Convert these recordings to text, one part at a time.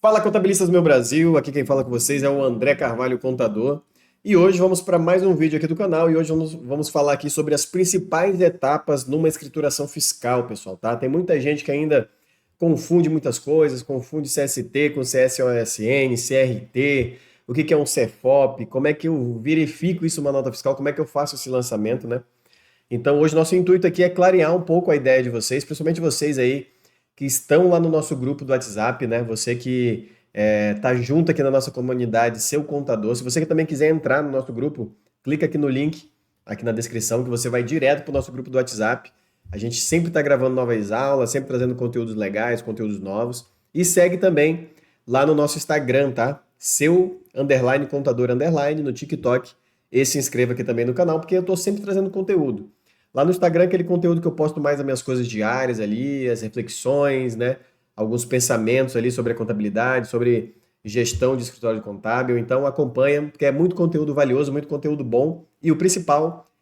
Fala, contabilistas do meu Brasil, aqui quem fala com vocês é o André Carvalho, contador. E hoje vamos para mais um vídeo aqui do canal e hoje vamos falar aqui sobre as principais etapas numa escrituração fiscal, pessoal, tá? Tem muita gente que ainda confunde muitas coisas, confunde CST com CSOSN, CRT, o que é um CEFOP, como é que eu verifico isso numa nota fiscal, como é que eu faço esse lançamento, né? Então, hoje nosso intuito aqui é clarear um pouco a ideia de vocês, principalmente vocês aí que estão lá no nosso grupo do WhatsApp, né? Você que tá junto aqui na nossa comunidade, seu contador. Se você que também quiser entrar no nosso grupo, clica aqui no link, aqui na descrição, que você vai direto para o nosso grupo do WhatsApp. A gente sempre está gravando novas aulas, sempre trazendo conteúdos legais, conteúdos novos. E segue também lá no nosso Instagram, tá? Seu underline contador underline no TikTok. E se inscreva aqui também no canal, porque eu estou sempre trazendo conteúdo. Lá no Instagram, aquele conteúdo que eu posto mais as minhas coisas diárias ali, as reflexões, né? Alguns pensamentos ali sobre a contabilidade, sobre gestão de escritório contábil. Então acompanha, porque é muito conteúdo valioso, muito conteúdo bom. E o principal,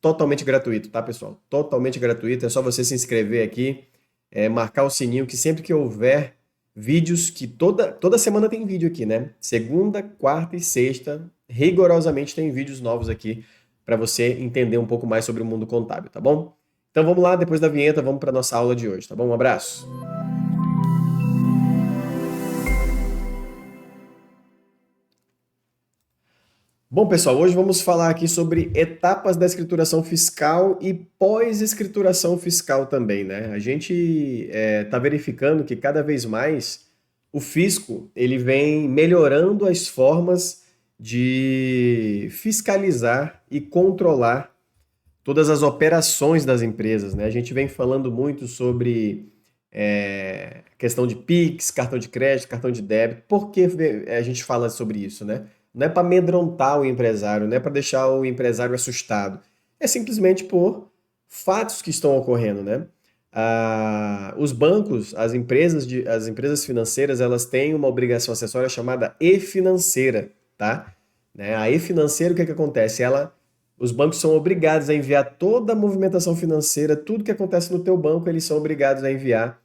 totalmente gratuito, tá, pessoal? Totalmente gratuito. É só você se inscrever aqui, marcar o sininho, que sempre que houver vídeos, que toda semana tem vídeo aqui, né? Segunda, quarta e sexta, rigorosamente tem vídeos novos aqui para você entender um pouco mais sobre o mundo contábil, tá bom? Então vamos lá, depois da vinheta, vamos para nossa aula de hoje, tá bom? Um abraço. Bom, pessoal, hoje vamos falar aqui sobre etapas da escrituração fiscal e pós-escrituração fiscal também, né? A gente está verificando que cada vez mais o fisco ele vem melhorando as formas de fiscalizar e controlar todas as operações das empresas, né? A gente vem falando muito sobre questão de Pix, cartão de crédito, cartão de débito. Por que a gente fala sobre isso, né? Não é para amedrontar o empresário, não é para deixar o empresário assustado. É simplesmente por fatos que estão ocorrendo, né? Os bancos, as empresas financeiras, elas têm uma obrigação acessória chamada e-financeira, tá? Né? A e-financeira, o que acontece? Os bancos são obrigados a enviar toda a movimentação financeira, tudo que acontece no teu banco, eles são obrigados a enviar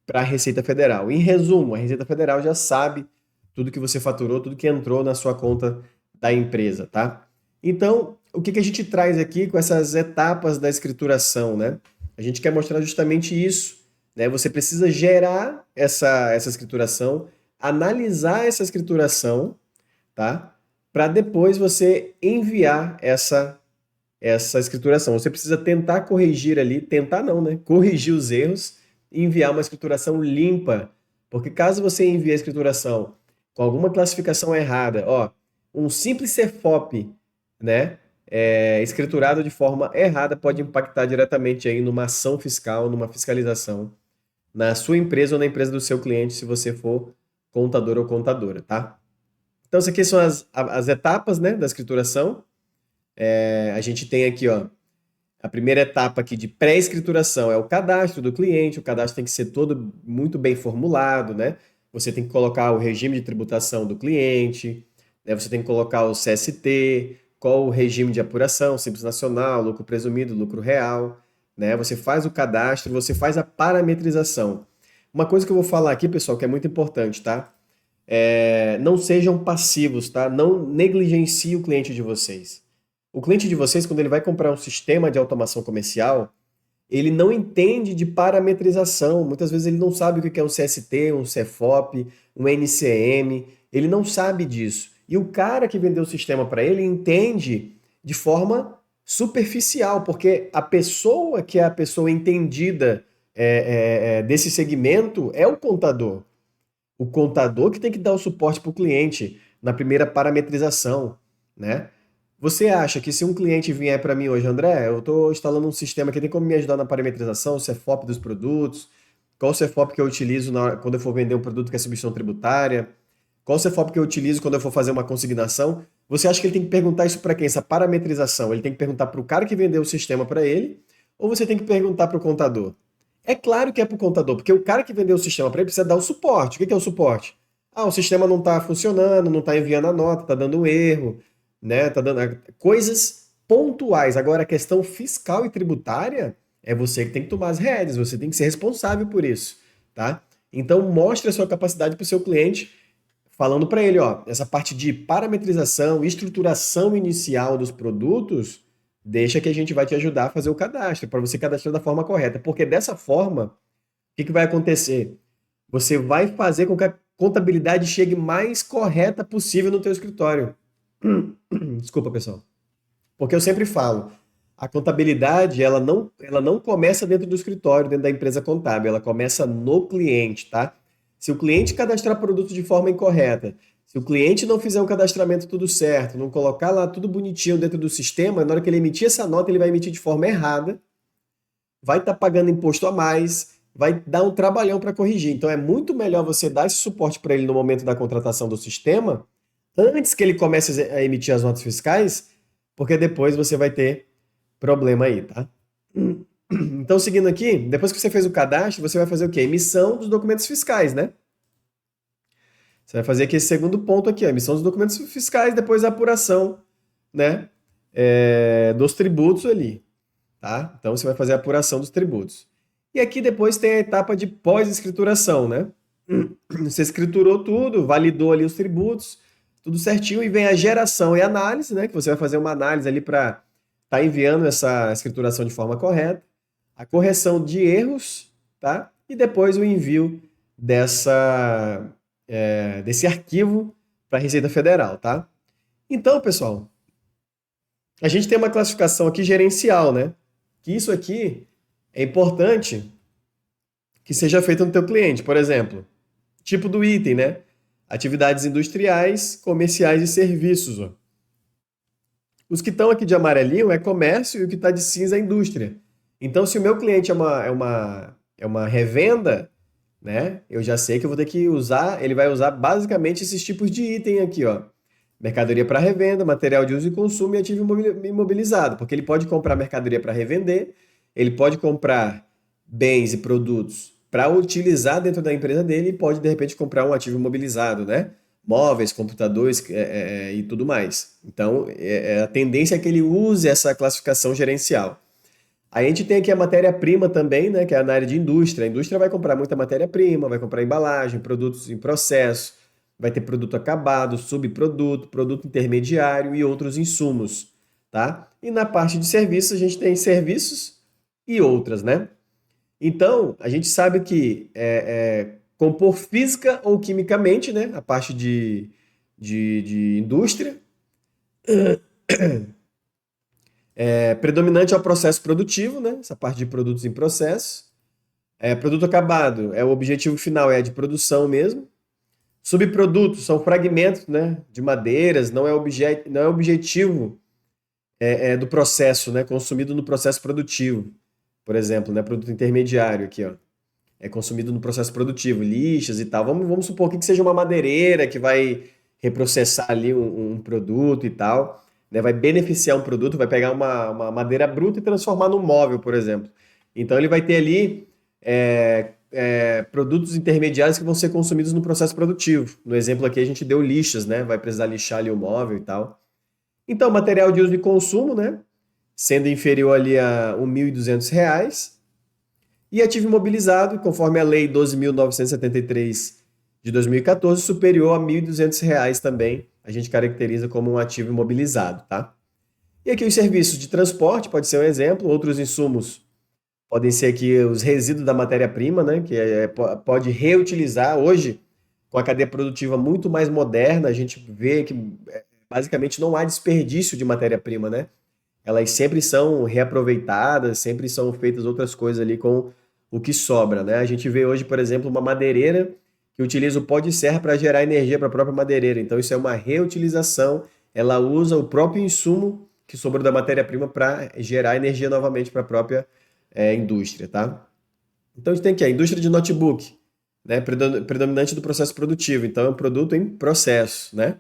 para a Receita Federal. Em resumo, a Receita Federal já sabe tudo que você faturou, tudo que entrou na sua conta da empresa, tá? Então, o que a gente traz aqui com essas etapas da escrituração, né? A gente quer mostrar justamente isso, né? Você precisa gerar essa escrituração, analisar essa escrituração, tá? Para depois você enviar essa escrituração. Você precisa tentar corrigir ali, tentar não, né? Corrigir os erros e enviar uma escrituração limpa. Porque caso você envie a escrituração com alguma classificação errada, ó, um simples CFOP, né? Escriturado de forma errada pode impactar diretamente aí numa ação fiscal, numa fiscalização na sua empresa ou na empresa do seu cliente, se você for contador ou contadora, tá? Então, essas aqui são as etapas, né, da escrituração. A gente tem aqui, ó, a primeira etapa aqui de pré-escrituração é o cadastro do cliente. O cadastro tem que ser todo muito bem formulado, né? Você tem que colocar o regime de tributação do cliente, né? Você tem que colocar o CST, qual o regime de apuração, Simples Nacional, lucro presumido, lucro real, né? Você faz o cadastro, você faz a parametrização. Uma coisa que eu vou falar aqui, pessoal, que é muito importante, tá? Não sejam passivos, tá? Não negligencie o cliente de vocês. O cliente de vocês, quando ele vai comprar um sistema de automação comercial, ele não entende de parametrização. Muitas vezes ele não sabe o que é um CST, um CFOP, um NCM. Ele não sabe disso. E o cara que vendeu o sistema para ele entende de forma superficial, porque a pessoa que é a pessoa entendida desse segmento é o contador. O contador que tem que dar o suporte para o cliente na primeira parametrização, né? Você acha que se um cliente vier para mim hoje, André, eu estou instalando um sistema que tem como me ajudar na parametrização, o CFOP dos produtos, qual o CFOP que eu utilizo quando eu for vender um produto que é substituição tributária, qual o CFOP que eu utilizo quando eu for fazer uma consignação? Você acha que ele tem que perguntar isso para quem? Essa parametrização, ele tem que perguntar para o cara que vendeu o sistema para ele, ou você tem que perguntar para o contador? É claro que é para o contador, porque o cara que vendeu o sistema para ele precisa dar o suporte. O que é o suporte? O sistema não está funcionando, não está enviando a nota, está dando um erro, né? Tá dando coisas pontuais. Agora, a questão fiscal e tributária é você que tem que tomar as rédeas, você tem que ser responsável por isso, tá? Então, mostre a sua capacidade para o seu cliente falando para ele, ó, essa parte de parametrização, estruturação inicial dos produtos, deixa que a gente vai te ajudar a fazer o cadastro, para você cadastrar da forma correta, porque dessa forma, o que vai acontecer? Você vai fazer com que a contabilidade chegue mais correta possível no teu escritório. Desculpa, pessoal. Porque eu sempre falo, a contabilidade, ela não começa dentro do escritório, dentro da empresa contábil, ela começa no cliente, tá? Se o cliente cadastrar produto de forma incorreta, se o cliente não fizer um cadastramento tudo certo, não colocar lá tudo bonitinho dentro do sistema, na hora que ele emitir essa nota, ele vai emitir de forma errada, vai estar pagando imposto a mais, vai dar um trabalhão para corrigir. Então é muito melhor você dar esse suporte para ele no momento da contratação do sistema, antes que ele comece a emitir as notas fiscais, porque depois você vai ter problema aí, tá? Então, seguindo aqui, depois que você fez o cadastro, você vai fazer o quê? Emissão dos documentos fiscais, né? Você vai fazer aqui esse segundo ponto aqui, ó, emissão dos documentos fiscais, depois a apuração, né? Dos tributos ali, tá? Então, você vai fazer a apuração dos tributos. E aqui depois tem a etapa de pós-escrituração, né? Você escriturou tudo, validou ali os tributos, tudo certinho, e vem a geração e análise, né? Que você vai fazer uma análise ali para estar enviando essa escrituração de forma correta, a correção de erros, tá? E depois o envio desse arquivo para a Receita Federal, tá? Então, pessoal, a gente tem uma classificação aqui gerencial, né? Que isso aqui é importante que seja feito no teu cliente. Por exemplo, tipo do item, né? Atividades industriais, comerciais e serviços. Ó. Os que estão aqui de amarelinho é comércio e o que está de cinza é indústria. Então, se o meu cliente é uma revenda, né? Eu já sei que eu vou ter que usar, ele vai usar basicamente esses tipos de item aqui, ó. Mercadoria para revenda, material de uso e consumo e ativo imobilizado, porque ele pode comprar mercadoria para revender, ele pode comprar bens e produtos para utilizar dentro da empresa dele e pode, de repente, comprar um ativo imobilizado, né? Móveis, computadores e tudo mais. Então, a tendência é que ele use essa classificação gerencial. Aí a gente tem aqui a matéria-prima também, né, que é na área de indústria. A indústria vai comprar muita matéria-prima, vai comprar embalagem, produtos em processo, vai ter produto acabado, subproduto, produto intermediário e outros insumos, tá? E na parte de serviços, a gente tem serviços e outras, né? Então, a gente sabe que compor física ou quimicamente, né, a parte de indústria, predominante é o processo produtivo, né, essa parte de produtos em processo. Produto acabado, o objetivo final é a de produção mesmo. Subprodutos são fragmentos, né, de madeiras, não é objetivo do processo, né, consumido no processo produtivo. Por exemplo, né, produto intermediário aqui, ó. É consumido no processo produtivo, lixas e tal. Vamos supor aqui que seja uma madeireira que vai reprocessar ali um produto e tal, né? Vai beneficiar um produto, vai pegar uma madeira bruta e transformar num móvel, por exemplo. Então ele vai ter ali produtos intermediários que vão ser consumidos no processo produtivo. No exemplo aqui a gente deu lixas, né? Vai precisar lixar ali o móvel e tal. Então, material de uso e consumo, né? Sendo inferior ali a R$ 1.200, e ativo imobilizado, conforme a Lei 12.973 de 2014, superior a R$ 1.200 também, a gente caracteriza como um ativo imobilizado, tá? E aqui os serviços de transporte, pode ser um exemplo, outros insumos podem ser aqui os resíduos da matéria-prima, né, que pode reutilizar. Hoje, com a cadeia produtiva muito mais moderna, a gente vê que basicamente não há desperdício de matéria-prima, né? Elas sempre são reaproveitadas, sempre são feitas outras coisas ali com o que sobra, né? A gente vê hoje, por exemplo, uma madeireira que utiliza o pó de serra para gerar energia para a própria madeireira. Então, isso é uma reutilização. Ela usa o próprio insumo que sobrou da matéria-prima para gerar energia novamente para a própria indústria, tá? Então, a gente tem aqui a indústria de notebook, né? Predominante do processo produtivo. Então, é um produto em processo, né?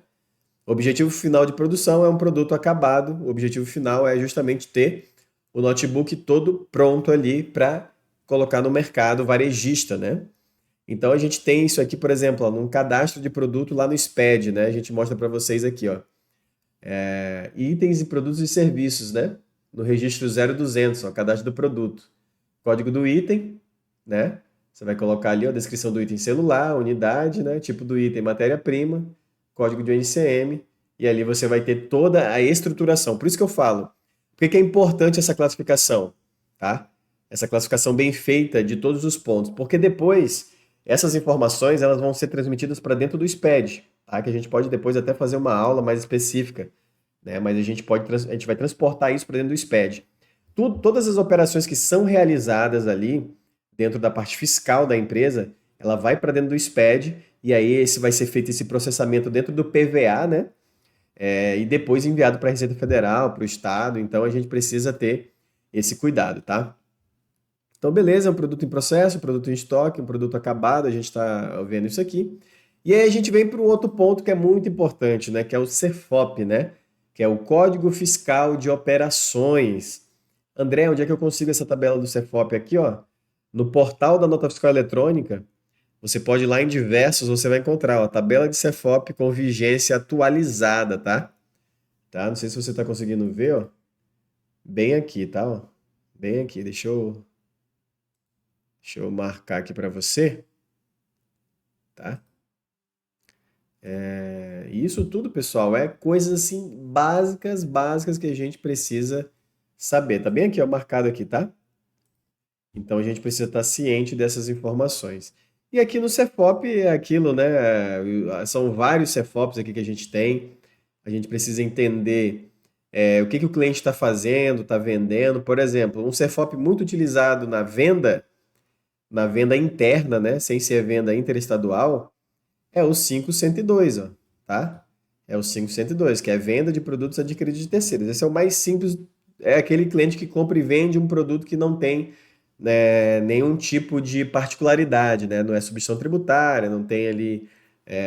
O objetivo final de produção é um produto acabado. O objetivo final é justamente ter o notebook todo pronto ali para colocar no mercado varejista, né? Então a gente tem isso aqui, por exemplo, ó, num cadastro de produto lá no SPED, né? A gente mostra para vocês aqui, ó, itens e produtos e serviços, né? No registro 0200, ó, cadastro do produto. Código do item, né? Você vai colocar ali ó, a descrição do item celular, unidade, né? Tipo do item matéria-prima, código de NCM, e ali você vai ter toda a estruturação. Por isso que eu falo, por que que é importante essa classificação, tá? Essa classificação bem feita de todos os pontos, porque depois essas informações elas vão ser transmitidas para dentro do SPED, tá? Que a gente pode depois até fazer uma aula mais específica, né? Mas a gente a gente vai transportar isso para dentro do SPED. Todas as operações que são realizadas ali dentro da parte fiscal da empresa, ela vai para dentro do SPED e aí esse vai ser feito esse processamento dentro do PVA, né? E depois enviado para a Receita Federal, para o Estado. Então a gente precisa ter esse cuidado, tá? Então, beleza, é um produto em processo, um produto em estoque, um produto acabado, a gente está vendo isso aqui. E aí a gente vem para um outro ponto que é muito importante, né? Que é o CFOP, né? Que é o Código Fiscal de Operações. André, onde é que eu consigo essa tabela do CFOP aqui, ó? No portal da Nota Fiscal Eletrônica, você pode ir lá em diversos, você vai encontrar, ó, a tabela de CFOP com vigência atualizada, tá? Tá? Não sei se você está conseguindo ver, ó. Bem aqui, tá? Ó. Bem aqui. Deixa eu marcar aqui para você, tá? E isso tudo, pessoal, é coisas assim básicas que a gente precisa saber. Tá bem aqui, ó, marcado aqui, tá? Então a gente precisa estar ciente dessas informações. E aqui no Cefop é aquilo, né? São vários Cefops aqui que a gente tem. A gente precisa entender o que que o cliente está fazendo, está vendendo. Por exemplo, um Cefop muito utilizado na venda interna, né? Sem ser venda interestadual, é o 5102, ó, tá? É o 5102, que é venda de produtos adquiridos de terceiros. Esse é o mais simples, é aquele cliente que compra e vende um produto que não tem nenhum tipo de particularidade, né? Não é substituição tributária, não tem ali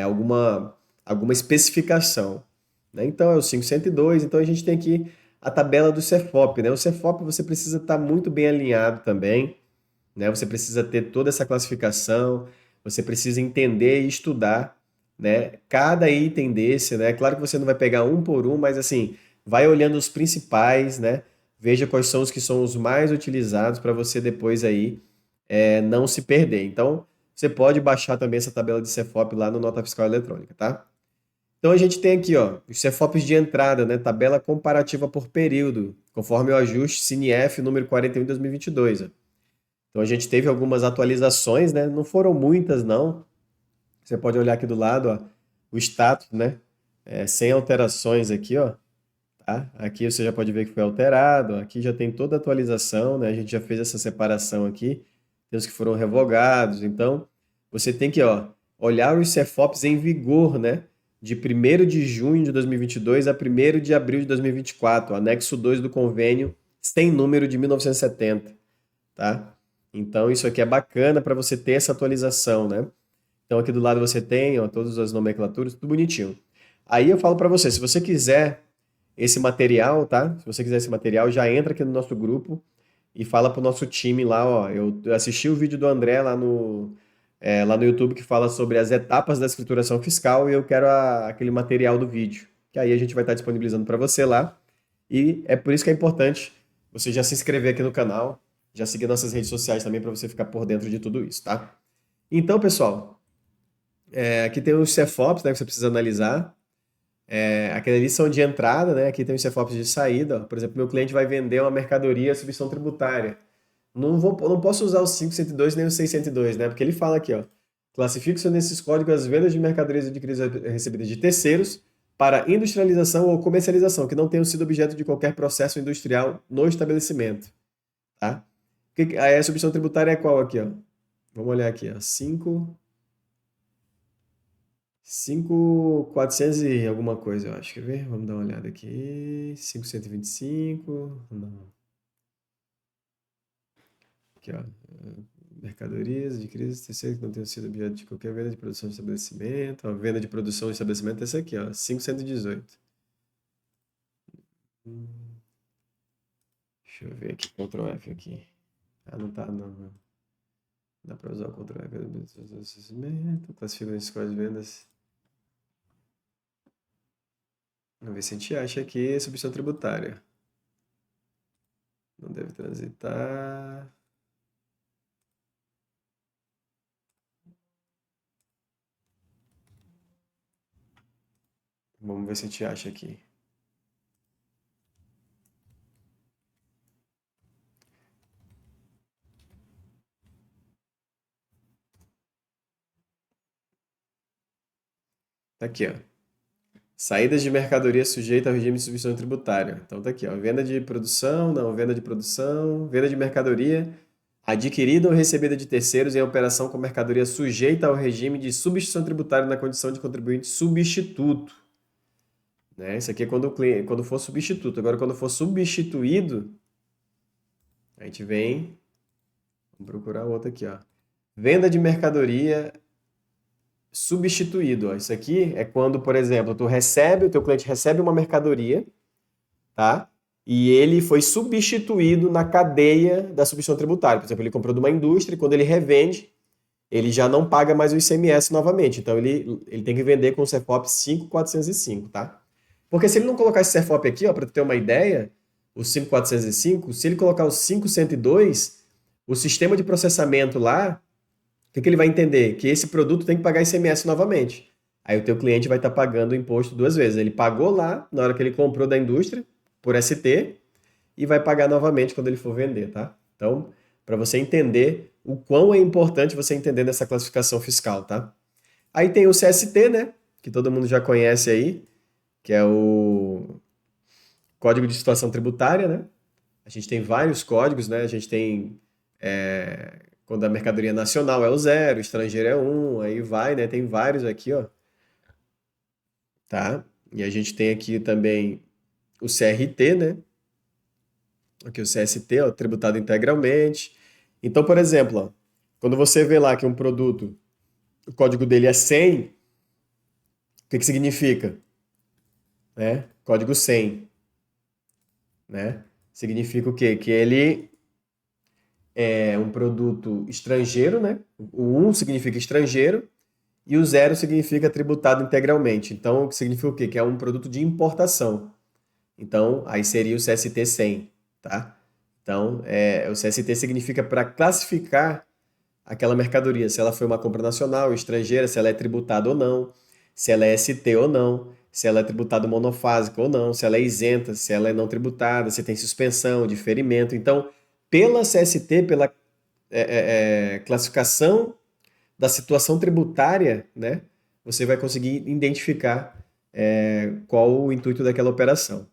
alguma especificação, né? Então é o 5102, então a gente tem aqui a tabela do Cefop, né? O Cefop você precisa estar muito bem alinhado também, né? Você precisa ter toda essa classificação, você precisa entender e estudar, né? Cada item desse, né? Claro que você não vai pegar um por um, mas assim, vai olhando os principais, né? Veja quais são os que são os mais utilizados para você depois aí não se perder. Então, você pode baixar também essa tabela de Cefop lá no Nota Fiscal Eletrônica, tá? Então a gente tem aqui, ó, os Cefops de entrada, né? Tabela comparativa por período, conforme o ajuste CNF número 41 de 2022. Ó. Então a gente teve algumas atualizações, né? Não foram muitas, não. Você pode olhar aqui do lado, ó, o status, né? Sem alterações aqui, ó. Tá? Aqui você já pode ver que foi alterado. Aqui já tem toda a atualização, né? A gente já fez essa separação aqui. Tem os que foram revogados. Então, você tem que, ó, olhar os CFOPs em vigor, né? De 1º de junho de 2022 a 1º de abril de 2024, anexo 2 do convênio, sem número de 1970, tá? Então, isso aqui é bacana para você ter essa atualização, né? Então, aqui do lado você tem, ó, todas as nomenclaturas, tudo bonitinho. Aí eu falo para você, se você quiser esse material, tá? Se você quiser esse material, já entra aqui no nosso grupo e fala pro nosso time lá, ó. Eu assisti o vídeo do André lá no YouTube que fala sobre as etapas da escrituração fiscal e eu quero aquele material do vídeo, que aí a gente vai estar disponibilizando para você lá. E é por isso que é importante você já se inscrever aqui no canal, já seguir nossas redes sociais também para você ficar por dentro de tudo isso, tá? Então, pessoal, aqui tem os CFOPs, né, que você precisa analisar. Aqueles ali são de entrada, né? Aqui tem os CFOPs de saída. Ó. Por exemplo, meu cliente vai vender uma mercadoria à substituição tributária. Não posso usar os 502 nem os 602, né? Porque ele fala aqui, ó. Classificam-se nesses códigos as vendas de mercadorias adquiridas e recebidas de terceiros para industrialização ou comercialização, que não tenham sido objeto de qualquer processo industrial no estabelecimento, tá? Aí a substituição tributária é qual aqui, ó? Vamos olhar aqui, ó. 5.400 e alguma coisa, eu acho. Quer ver? Vamos dar uma olhada aqui. 5.125. Não. Aqui, ó. Mercadorias adquiridas, terceiro que não tenham sido objeto de qualquer venda de produção de estabelecimento. A venda de produção de estabelecimento é essa aqui, ó. 518. Hum, Deixa eu ver aqui. Ctrl F aqui. Ah, não tá, não. Dá para usar o Ctrl F. Classifica esses códigos de vendas. Vamos ver se a gente acha aqui substituição tributária. Não deve transitar. Vamos ver se a gente acha aqui. Tá aqui, ó. Saídas de mercadoria sujeita ao regime de substituição tributária. Então tá aqui, ó. Venda de produção, não, venda de produção, venda de mercadoria adquirida ou recebida de terceiros em operação com mercadoria sujeita ao regime de substituição tributária na condição de contribuinte substituto. Né? Isso aqui é quando, quando for substituto. Agora, quando for substituído, a gente vem. Vamos procurar outra aqui, ó. Venda de mercadoria substituído. Ó. Isso aqui é quando, por exemplo, o teu cliente recebe uma mercadoria, tá? E ele foi substituído na cadeia da substituição tributária. Por exemplo, ele comprou de uma indústria e quando ele revende, ele já não paga mais o ICMS novamente. Então, ele tem que vender com o CEFOP 5405, tá? Porque se ele não colocar esse CEFOP aqui, ó, para ter uma ideia, o 5405, se ele colocar o 5102, o sistema de processamento lá, o que que ele vai entender? Que esse produto tem que pagar ICMS novamente. Aí o teu cliente vai estar pagando o imposto duas vezes. Ele pagou lá, na hora que ele comprou da indústria, por ST, e vai pagar novamente quando ele for vender, tá? Então, para você entender o quão é importante você entender nessa classificação fiscal, tá? Aí tem o CST, né? Que todo mundo já conhece aí, que é o Código de Situação Tributária, né? A gente tem vários códigos, né? A gente tem quando a mercadoria nacional é o zero, estrangeiro é um, aí vai, né? Tem vários aqui, ó, tá? E a gente tem aqui também o CRT, né? Aqui o CST, ó, tributado integralmente. Então, por exemplo, ó, quando você vê lá que um produto, o código dele é 100, o que que significa? Né? Código 100, né? Significa o quê? Que ele é um produto estrangeiro, né? O um significa estrangeiro e o zero significa tributado integralmente. Então, significa o quê? Que é um produto de importação. Então, aí seria o CST 100, tá? Então, o CST significa para classificar aquela mercadoria, se ela foi uma compra nacional, estrangeira, se ela é tributada ou não, se ela é ST ou não, se ela é tributada monofásica ou não, se ela é isenta, se ela é não tributada, se tem suspensão, diferimento. Então, pela CST, pela classificação da situação tributária, né, você vai conseguir identificar qual o intuito daquela operação.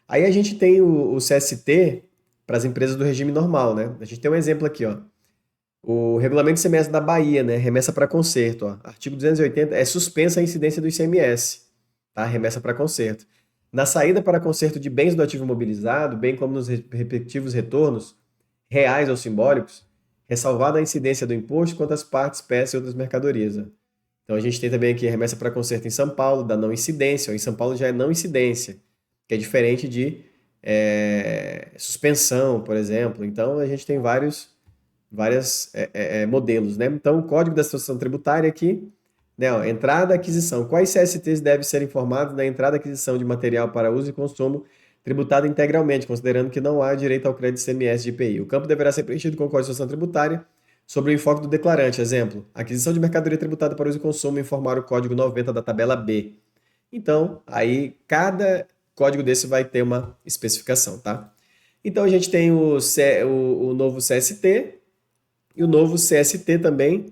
Aí a gente tem o CST para as empresas do regime normal, né? A gente tem um exemplo aqui, ó. O regulamento de ICMS da Bahia, né? Remessa para conserto, ó. Artigo 280 é suspensa a incidência do ICMS, tá? Remessa para conserto. Na saída para conserto de bens do ativo imobilizado, bem como nos respectivos retornos, reais ou simbólicos, ressalvada a incidência do imposto quanto às partes, peças e outras mercadorias, ó. Então a gente tem também aqui a remessa para conserto em São Paulo, da não incidência, ó. Em São Paulo já é não incidência, que é diferente de suspensão, por exemplo. Então a gente tem vários modelos, né? Então, o Código da Situação Tributária aqui, né, ó, entrada e aquisição. Quais CSTs devem ser informados na entrada e aquisição de material para uso e consumo tributado integralmente, considerando que não há direito ao crédito CMS de IPI? O campo deverá ser preenchido com o Código de Situação Tributária sobre o enfoque do declarante. Exemplo, aquisição de mercadoria tributada para uso e consumo, informar o Código 90 da tabela B. Então, aí cada código desse vai ter uma especificação, tá? Então, a gente tem o novo CST, e o novo CST também,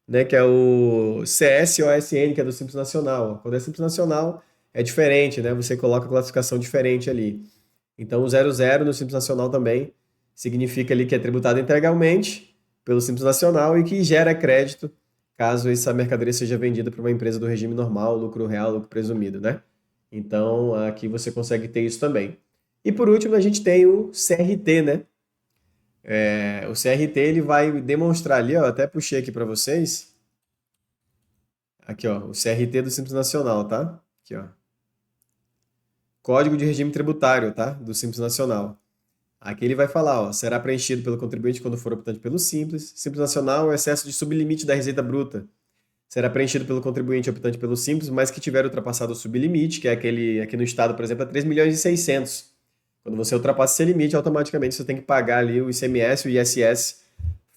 né, que é o CSOSN, que é do Simples Nacional. Quando é Simples Nacional, é diferente, né? Você coloca classificação diferente ali. Então, o 00 no Simples Nacional também significa ali que é tributado integralmente pelo Simples Nacional e que gera crédito caso essa mercadoria seja vendida para uma empresa do regime normal, lucro real, lucro presumido, né? Então, aqui você consegue ter isso também. E por último, a gente tem o CRT, né? O CRT ele vai demonstrar ali, ó, até puxei aqui para vocês. Aqui, ó, o CRT do Simples Nacional, tá? Aqui, ó. Código de regime tributário, tá? Do Simples Nacional. Aqui ele vai falar, ó, será preenchido pelo contribuinte quando for optante pelo Simples. Simples Nacional, o excesso de sublimite da receita bruta. Será preenchido pelo contribuinte optante pelo Simples, mas que tiver ultrapassado o sublimite, que é aquele aqui no estado, por exemplo, é 3 milhões e 600. Quando você ultrapassa esse limite, automaticamente você tem que pagar ali o ICMS e o ISS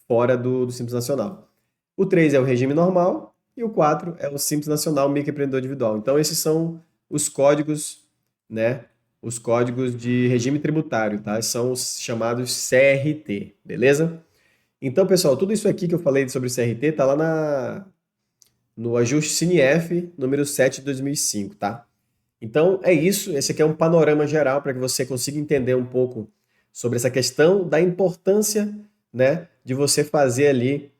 fora do Simples Nacional. O 3 é o regime normal e o 4 é o Simples Nacional Microempreendedor Individual. Então, esses são os códigos, né? Os códigos de regime tributário, tá? São os chamados CRT, beleza? Então, pessoal, tudo isso aqui que eu falei sobre CRT tá lá no ajuste CINIEF número 7 de 2005, tá? Então, é isso. Esse aqui é um panorama geral para que você consiga entender um pouco sobre essa questão da importância, né, de você fazer ali,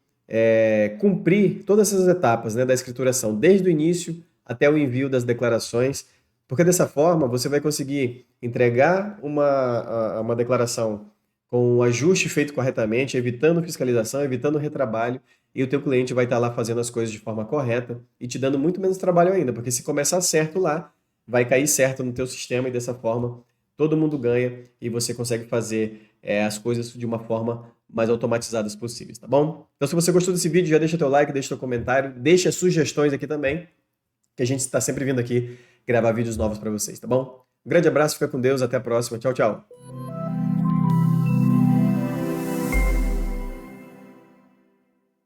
cumprir todas essas etapas, né, da escrituração, desde o início até o envio das declarações, porque dessa forma você vai conseguir entregar uma declaração com o ajuste feito corretamente, evitando fiscalização, evitando retrabalho, e o teu cliente vai estar lá fazendo as coisas de forma correta e te dando muito menos trabalho ainda, porque se começar certo lá, vai cair certo no teu sistema e dessa forma todo mundo ganha e você consegue fazer as coisas de uma forma mais automatizadas possíveis, tá bom? Então se você gostou desse vídeo, já deixa teu like, deixa teu comentário, deixa sugestões aqui também, que a gente está sempre vindo aqui gravar vídeos novos para vocês, tá bom? Um grande abraço, fica com Deus, até a próxima, tchau, tchau!